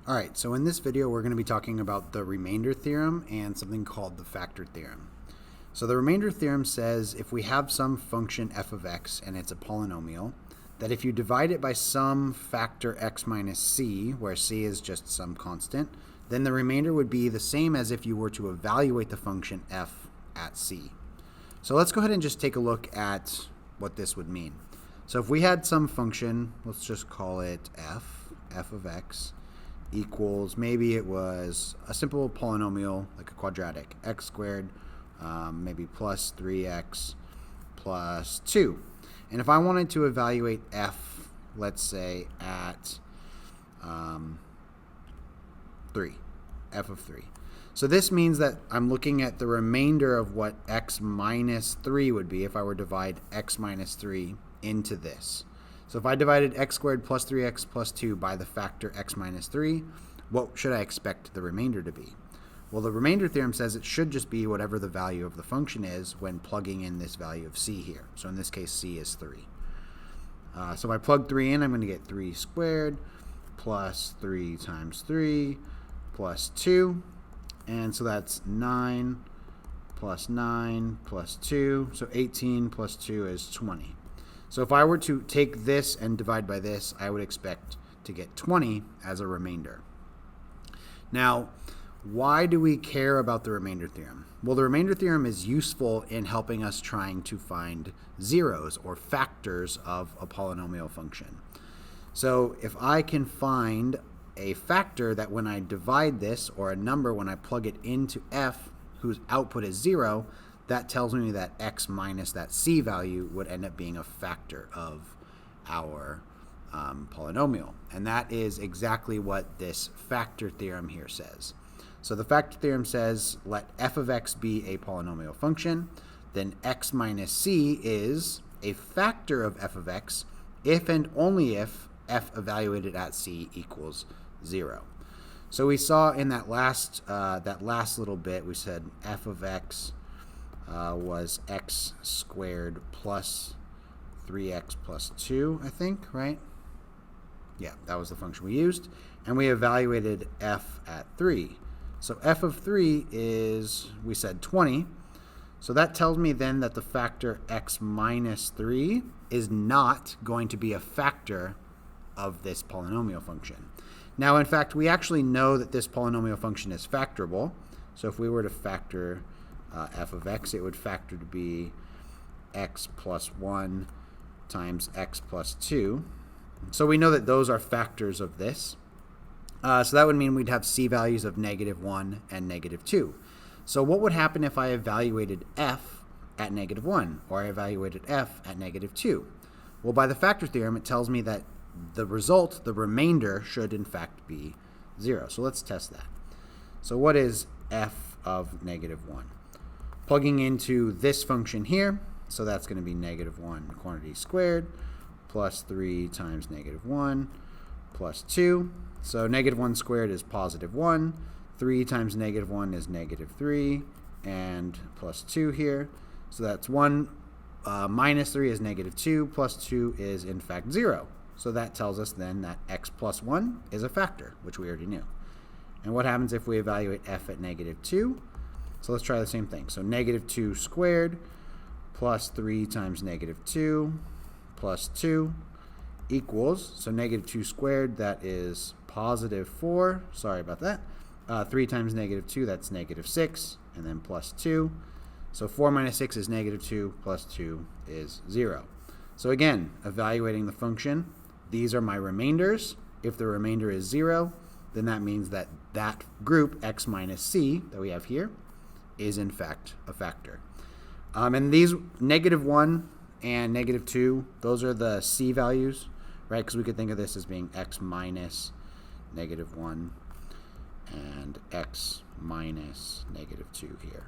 Alright, so in this video we're going to be talking about the remainder theorem and something called the factor theorem. So the remainder theorem says if we have some function f of x and it's a polynomial, that if you divide it by some factor x minus c, where c is just some constant, then the remainder would be the same as if you were to evaluate the function f at c. So let's go ahead and just take a look at what this would mean. So if we had some function, let's just call it f of x, equals, maybe it was a simple polynomial, like a quadratic, x squared, maybe plus 3x plus 2. And if I wanted to evaluate f, let's say at 3, f of 3. So this means that I'm looking at the remainder of what x minus 3 would be if I were to divide x minus 3 into this. So if I divided x squared plus 3x plus 2 by the factor x minus 3, what should I expect the remainder to be? Well, the remainder theorem says it should just be whatever the value of the function is when plugging in this value of c here. So in this case, c is 3. So if I plug 3 in, I'm going to get 3 squared plus 3 times 3 plus 2. And so that's 9 plus 9 plus 2. So 18 plus 2 is 20. So if I were to take this and divide by this, I would expect to get 20 as a remainder. Now, why do we care about the remainder theorem? Well, the remainder theorem is useful in helping us trying to find zeros or factors of a polynomial function. So if I can find a factor that when I divide this, or a number when I plug it into f whose output is 0, that tells me that x minus that c value would end up being a factor of our polynomial. And that is exactly what this factor theorem here says. So the factor theorem says let f of x be a polynomial function, then x minus c is a factor of f of x if and only if f evaluated at c equals 0. So we saw in that last little bit, we said f of x was x squared plus 3x plus 2, I think, right? Yeah, that was the function we used. And we evaluated f at 3. So f of 3 is, we said 20. So that tells me then that the factor x minus 3 is not going to be a factor of this polynomial function. Now, in fact, we actually know that this polynomial function is factorable. So if we were to factor f of x, it would factor to be x plus 1 times x plus 2. So we know that those are factors of this. So that would mean we'd have c values of -1 and -2. So what would happen if I evaluated f at -1 or I evaluated f at -2? Well, by the factor theorem, it tells me that the result, the remainder, should in fact be 0. So let's test that. So what is f of -1? Plugging into this function here, so that's going to be -1 quantity squared plus 3 times -1 plus 2. So -1 squared is +1. 3 times -1 is -3, and plus 2 here. So that's 1 minus 3 is -2, plus 2 is in fact 0. So that tells us then that x plus 1 is a factor, which we already knew. And what happens if we evaluate f at -2? So let's try the same thing. So -2 squared plus 3 times -2 plus 2 equals, so -2 squared, that is +4. Sorry about that. 3 times -2, that's -6, and then plus 2. So 4 minus 6 is -2, plus 2 is 0. So again, evaluating the function, these are my remainders. If the remainder is 0, then that means that that group, x minus c, that we have here, is in fact a factor. And these -1 and -2, those are the c values, right? Because we could think of this as being x minus -1 and x minus -2 here.